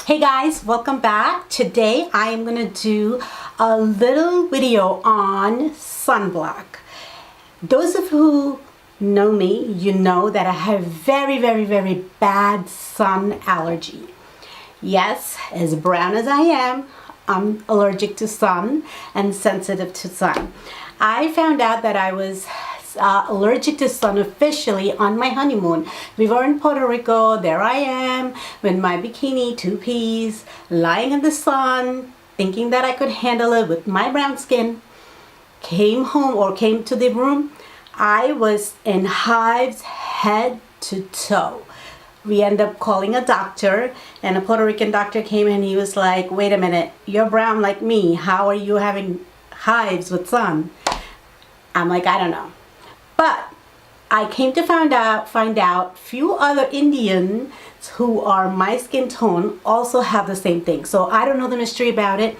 Hey guys, welcome back. Today I am going to do a little video on sunblock. Those of you who know me, you know that I have very bad sun allergy. Yes, as brown as I am, I'm allergic to sun and sensitive to sun. I found out that I was allergic to sun officially on my honeymoon. We were in Puerto Rico. There I am with my bikini, 2 piece, lying in the sun, thinking that I could handle it with my brown skin. Came to the room. I was in hives head to toe. We ended up calling a doctor, and a Puerto Rican doctor came in. He was like, wait a minute, you're brown like me. How are you having hives with sun? I'm like, I don't know. But I came to find out few other Indians who are my skin tone also have the same thing. So I don't know the mystery about it.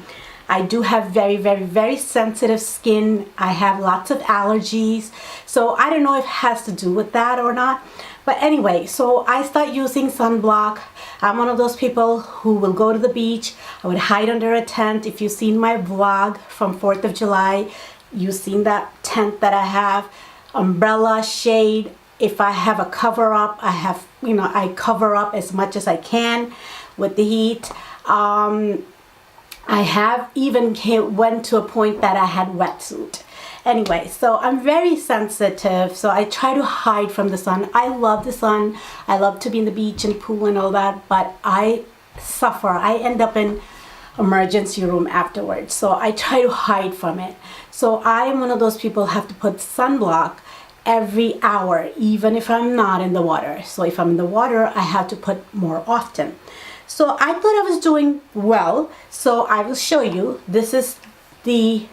I do have very sensitive skin. I have lots of allergies. So I don't know if it has to do with that or not. But anyway, so I start using sunblock. I'm one of those people who will go to the beach. I would hide under a tent. If you've seen my vlog from 4th of July, you've seen that tent that I have. Umbrella, shade. If I have a cover up, I cover up as much as I can with the heat. I have even went to a point that I had wetsuit. Anyway, so I'm very sensitive, so I try to hide from the sun. I love the sun. I love to be in the beach and pool and all that, but I suffer. I end up in emergency room afterwards, so I try to hide from it. So I am one of those people who have to put sunblock every hour, even if I'm not in the water. So if I'm in the water, I have to put more often. So I thought I was doing well, so I will show you. This is the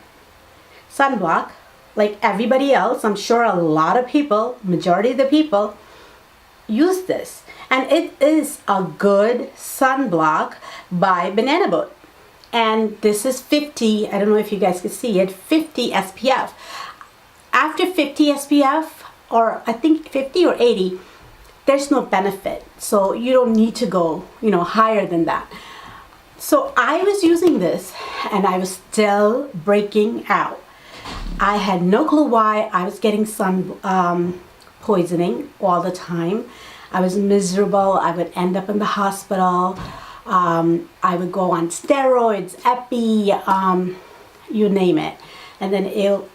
sunblock. Like everybody else, I'm sure a lot of people, majority of the people, use this. And it is a good sunblock by Banana Boat. And this is 50, I don't know if you guys can see it, 50 SPF. After 50 SPF, or I think 50 or 80, there's no benefit. So you don't need to go, higher than that. So I was using this and I was still breaking out. I had no clue why. I was getting sun poisoning all the time. I was miserable. I would end up in the hospital. I would go on steroids, epi, you name it. And then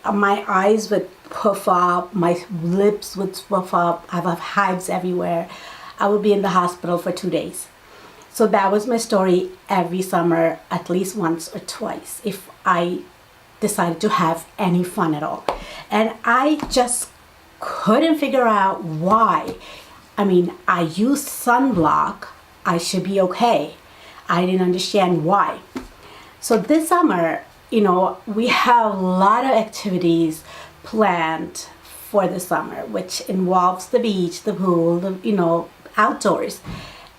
my eyes would puff up, my lips would puff up. I have hives everywhere. I would be in the hospital for 2 days. So that was my story every summer, at least once or twice, if I decided to have any fun at all. And I just couldn't figure out why. I mean, I used sunblock. I should be okay. I didn't understand why. So this summer, we have a lot of activities planned for the summer, which involves the beach, the pool, outdoors.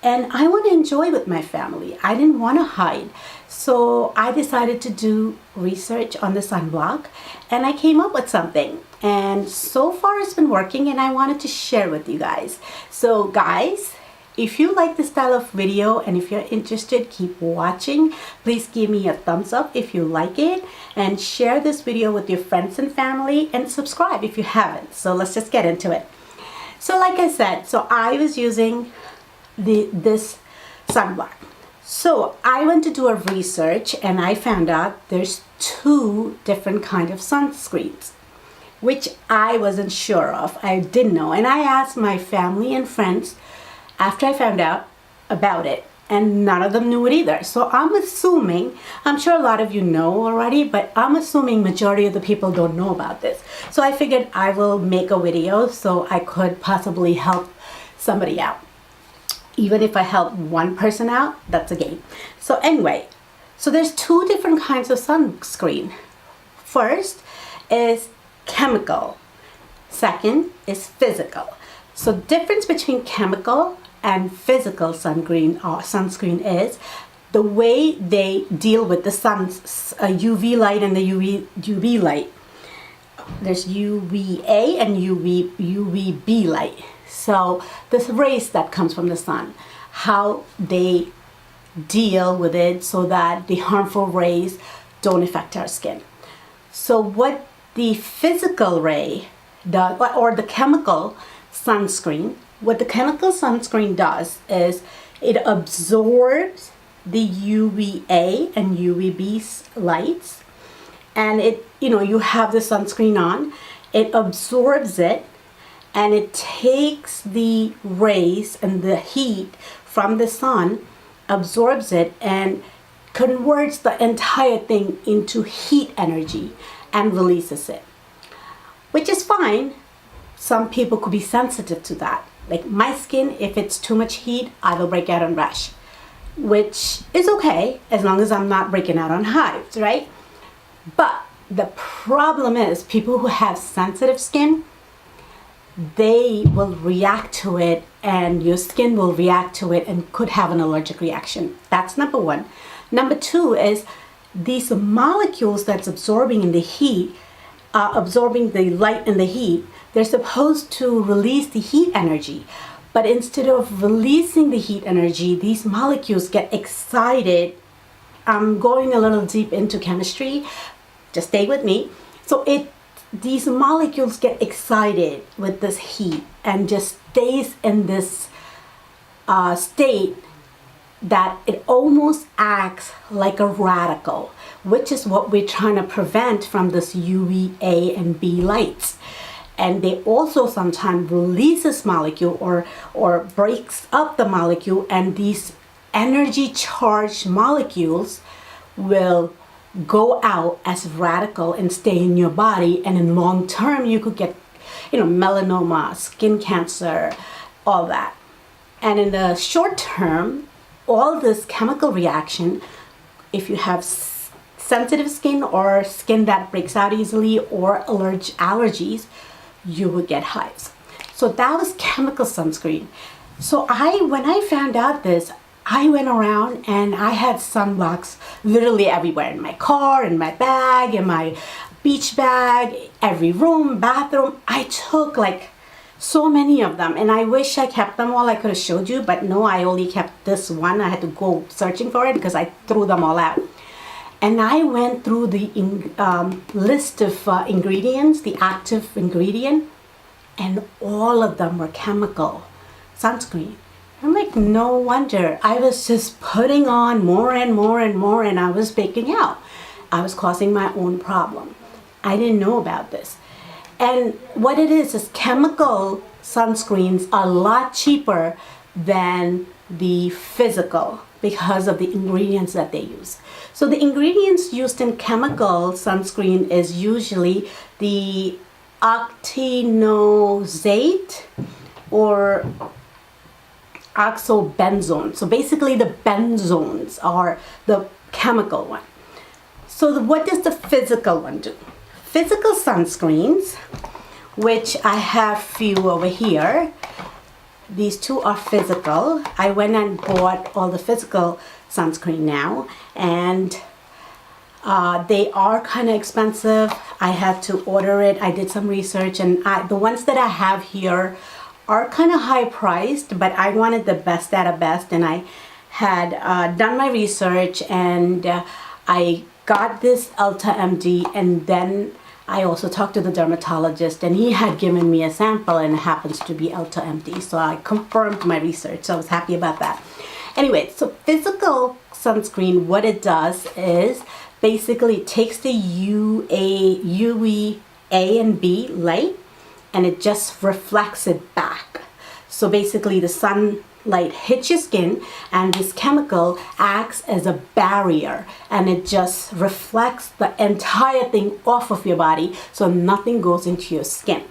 And I want to enjoy with my family. I didn't want to hide. So I decided to do research on the sunblock, and I came up with something. And so far it's been working, and I wanted to share with you guys. So guys, if you like this style of video and if you're interested, keep watching. Please give me a thumbs up if you like it, and share this video with your friends and family, and subscribe if you haven't. So let's just get into it. So like I said, so I was using this sunblock. So I went to do a research and I found out there's 2 different kinds of sunscreens, which I wasn't sure of. I didn't know. And I asked my family and friends after I found out about it, and none of them knew it either. So I'm assuming, I'm sure a lot of you know already, but I'm assuming majority of the people don't know about this. So I figured I will make a video so I could possibly help somebody out. Even if I help one person out, that's a gain. So anyway, so there's 2 different kinds of sunscreen. First is chemical. Second is physical. So difference between chemical and physical sunscreen is the way they deal with the sun's UV light and the UV light. There's UVA and UVB light. So this rays that comes from the sun, how they deal with it so that the harmful rays don't affect our skin. So what the physical ray does, or the chemical sunscreen, what the chemical sunscreen does is it absorbs the UVA and UVB lights, and it, you have the sunscreen on, it absorbs it, and it takes the rays and the heat from the sun, absorbs it, and converts the entire thing into heat energy and releases it, which is fine. Some people could be sensitive to that. Like my skin, if it's too much heat, I will break out on rash, which is okay as long as I'm not breaking out on hives, right? But the problem is people who have sensitive skin, they will react to it, and your skin will react to it and could have an allergic reaction. That's number one. Number two is these molecules that's absorbing in the heat, absorbing the light and the heat, they're supposed to release the heat energy. But instead of releasing the heat energy, these molecules get excited. I'm going a little deep into chemistry. Just stay with me. So these molecules get excited with this heat and just stays in this state that it almost acts like a radical, which is what we're trying to prevent from this UVA and B lights. And they also sometimes release this molecule or breaks up the molecule, and these energy charged molecules will go out as radical and stay in your body, and in long term you could get melanoma, skin cancer, all that. And in the short term, all this chemical reaction, if you have sensitive skin or skin that breaks out easily or allergies, you will get hives. So that was chemical sunscreen. So when I found out this, I went around and I had sunblocks literally everywhere, in my car, in my bag, in my beach bag, every room, bathroom. I took like so many of them, and I wish I kept them all. I could have showed you, but no, I only kept this one. I had to go searching for it because I threw them all out. And I went through the list of ingredients, the active ingredient, and all of them were chemical sunscreen. I'm like, no wonder. I was just putting on more and more and more, and I was baking out. I was causing my own problem. I didn't know about this. And what it is chemical sunscreens are a lot cheaper than the physical because of the ingredients that they use. So the ingredients used in chemical sunscreen is usually the octinoxate or oxybenzone. So basically the benzones are the chemical one. So what does the physical one do? Physical sunscreens, which I have few over here. These two are physical. I went and bought all the physical sunscreen now, and they are kind of expensive. I had to order it. I did some research, and the ones that I have here are kind of high priced, but I wanted the best out of best, and I had done my research, and I got this Ulta MD, and then I also talked to the dermatologist, and he had given me a sample, and it happens to be Ulta MD, so I confirmed my research, so I was happy about that. Anyway, so physical sunscreen, what it does is basically it takes the UVA and B light, and it just reflects it back. So basically the sunlight hits your skin, and this chemical acts as a barrier, and it just reflects the entire thing off of your body, so nothing goes into your skin.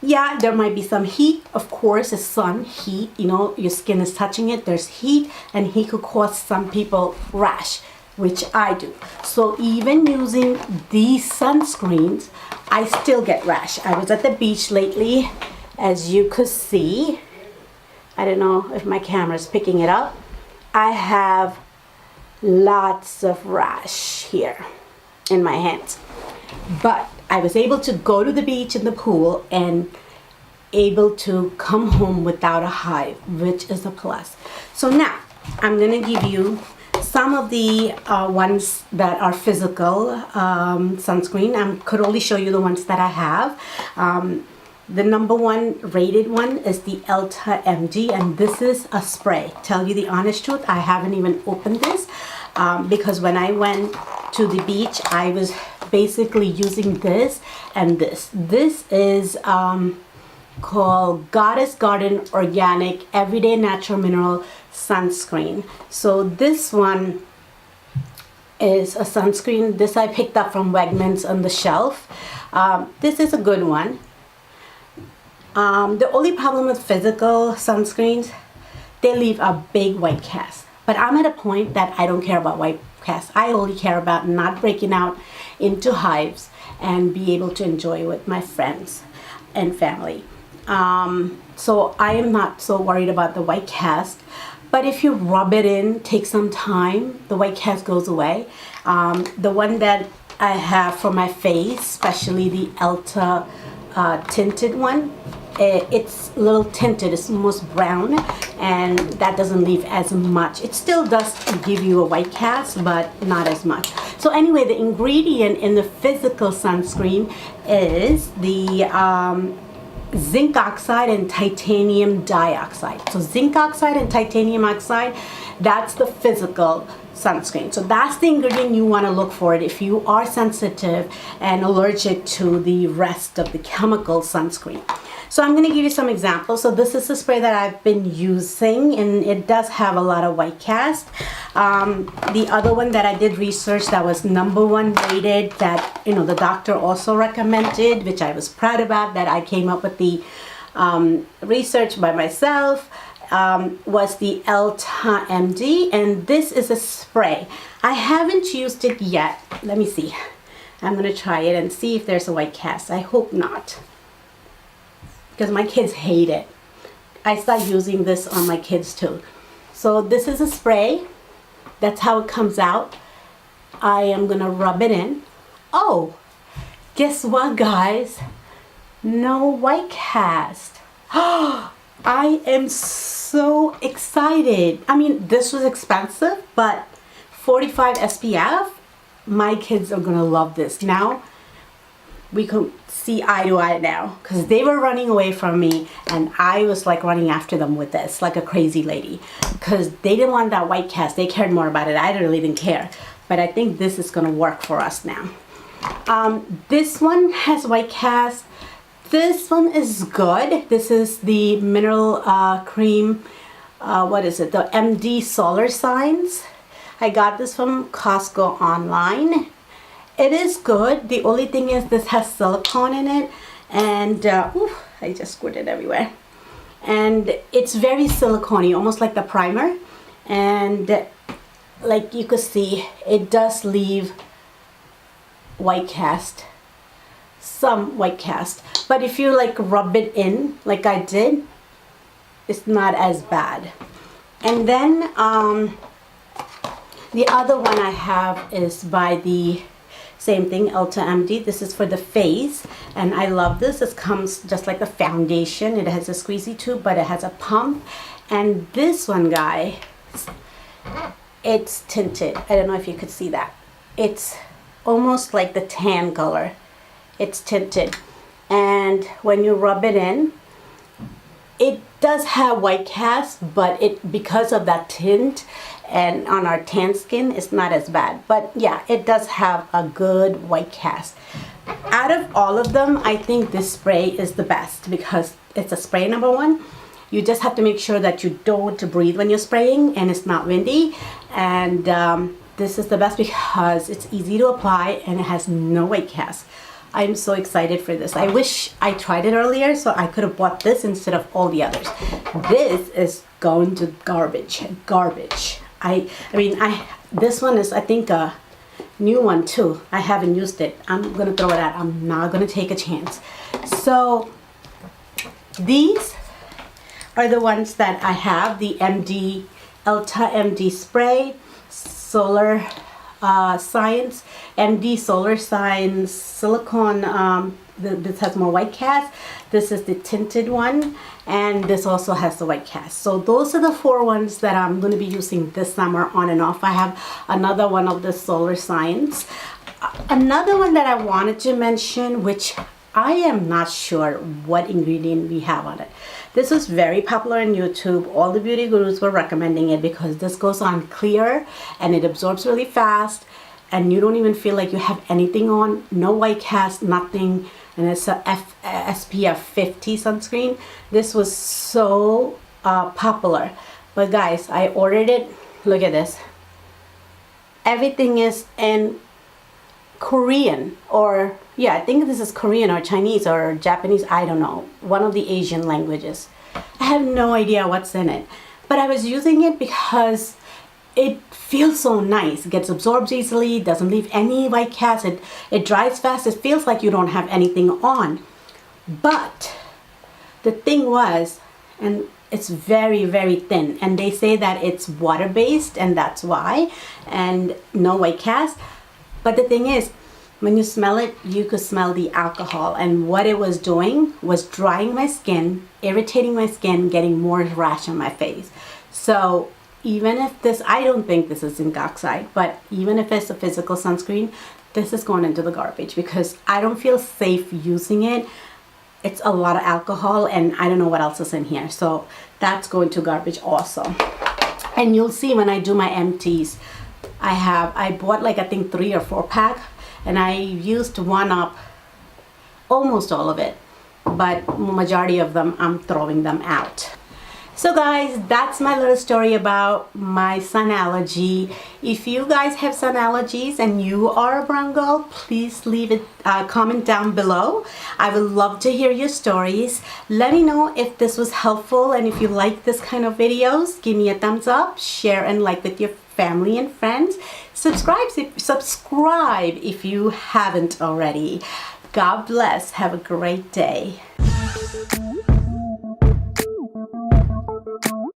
Yeah, there might be some heat, of course, the sun, heat, your skin is touching it, there's heat, and heat could cause some people rash, which I do. So even using these sunscreens, I still get rash. I was at the beach lately, as you could see. I don't know if my camera is picking it up. I have lots of rash here in my hands. But I was able to go to the beach in the pool, and able to come home without a hive, which is a plus. So now I'm going to give you some of the ones that are physical sunscreen. I could only show you the ones that I have. The number one rated one is the Elta MD, and this is a spray. Tell you the honest truth, I haven't even opened this because when I went to the beach, I was basically using this and this. This is called Goddess Garden Organic Everyday Natural Mineral Sunscreen. So this one is a sunscreen. This I picked up from Wegmans on the shelf. This is a good one. The only problem with physical sunscreens, they leave a big white cast. But I'm at a point that I don't care about white cast. I only care about not breaking out into hives and be able to enjoy with my friends and family. So I am not so worried about the white cast. But if you rub it in, take some time, the white cast goes away. The one that I have for my face, especially the Elta tinted one, it's a little tinted, it's almost brown, and that doesn't leave as much. It still does give you a white cast, but not as much. So anyway, the ingredient in the physical sunscreen is the zinc oxide and titanium dioxide. So zinc oxide and titanium oxide, that's the physical sunscreen. So that's the ingredient you want to look for it if you are sensitive and allergic to the rest of the chemical sunscreen. So I'm going to give you some examples. So this is the spray that I've been using, and it does have a lot of white cast. The other one that I did research that was number one rated, that the doctor also recommended, which I was proud about, that I came up with the research by myself, was the Elta MD, and this is a spray. I haven't used it yet. Let me see. I'm going to try it and see if there's a white cast. I hope not, because my kids hate it. I start using this on my kids too. So this is a spray. That's how it comes out. I am gonna rub it in. Oh, guess what, guys? No white cast. I am so excited. I mean, this was expensive, but 45 SPF, my kids are gonna love this. Now we can see eye to eye now, because they were running away from me and I was like running after them with this like a crazy lady, because they didn't want that white cast. They cared more about it. I really didn't care, but I think this is gonna work for us now. This one has white cast. This one is good. This is the mineral cream, what is it, the MD Solar Signs. I got this from Costco online. It is good. The only thing is this has silicone in it, and I just squirted everywhere. And it's very silicone-y, almost like the primer. And like you could see, it does leave white cast, some white cast. But if you like rub it in, like I did, it's not as bad. And then the other one I have is by the same thing, Elta MD. This is for the face, and I love this. This comes just like a foundation. It has a squeezy tube, but it has a pump. And this one, guy, it's tinted. I don't know if you could see that. It's almost like the tan color. It's tinted, and when you rub it in, it does have white cast, but because of that tint and on our tan skin, it's not as bad. But yeah, it does have a good white cast. Out of all of them, I think this spray is the best because it's a spray number one. You just have to make sure that you don't breathe when you're spraying and it's not windy. And this is the best because it's easy to apply and it has no white cast. I'm so excited for this. I wish I tried it earlier so I could have bought this instead of all the others. This is going to garbage. This one is, I think, a new one too. I haven't used it. I'm gonna throw it out. I'm not gonna take a chance. So these are the ones that I have, the Elta MD spray, Solar Science, MD Solar Science silicone this has more white cast. This is the tinted one, and this also has the white cast. So those are the 4 ones that I'm going to be using this summer on and off. I have another one of the Solar Science. Another one that I wanted to mention, which I am not sure what ingredient we have on it. This was very popular on YouTube. All the beauty gurus were recommending it because this goes on clear and it absorbs really fast, and you don't even feel like you have anything on. No white cast, nothing. And it's a SPF 50 sunscreen. This was so popular. But guys, I ordered it. Look at this. Everything is in Korean, or yeah, I think this is Korean or Chinese or Japanese, I don't know, one of the Asian languages. I have no idea what's in it, but I was using it because it feels so nice. It gets absorbed easily, doesn't leave any white cast, it dries fast, it feels like you don't have anything on. But the thing was, and it's very, very thin, and they say that it's water-based, and that's why, and no white cast. But the thing is, when you smell it, you could smell the alcohol, and what it was doing was drying my skin, irritating my skin, getting more rash on my face. So even if this, I don't think this is zinc oxide, but even if it's a physical sunscreen, this is going into the garbage because I don't feel safe using it. It's a lot of alcohol, and I don't know what else is in here. So that's going to garbage also. And you'll see when I do my empties, I bought like I think 3 or 4 pack, and I used one up, almost all of it, but majority of them I'm throwing them out. So guys, that's my little story about my sun allergy. If you guys have sun allergies and you are a brown girl, please leave it comment down below. I would love to hear your stories. Let me know if this was helpful, and if you like this kind of videos, give me a thumbs up, share and like with your family and friends. Subscribe if you haven't already. God bless. Have a great day.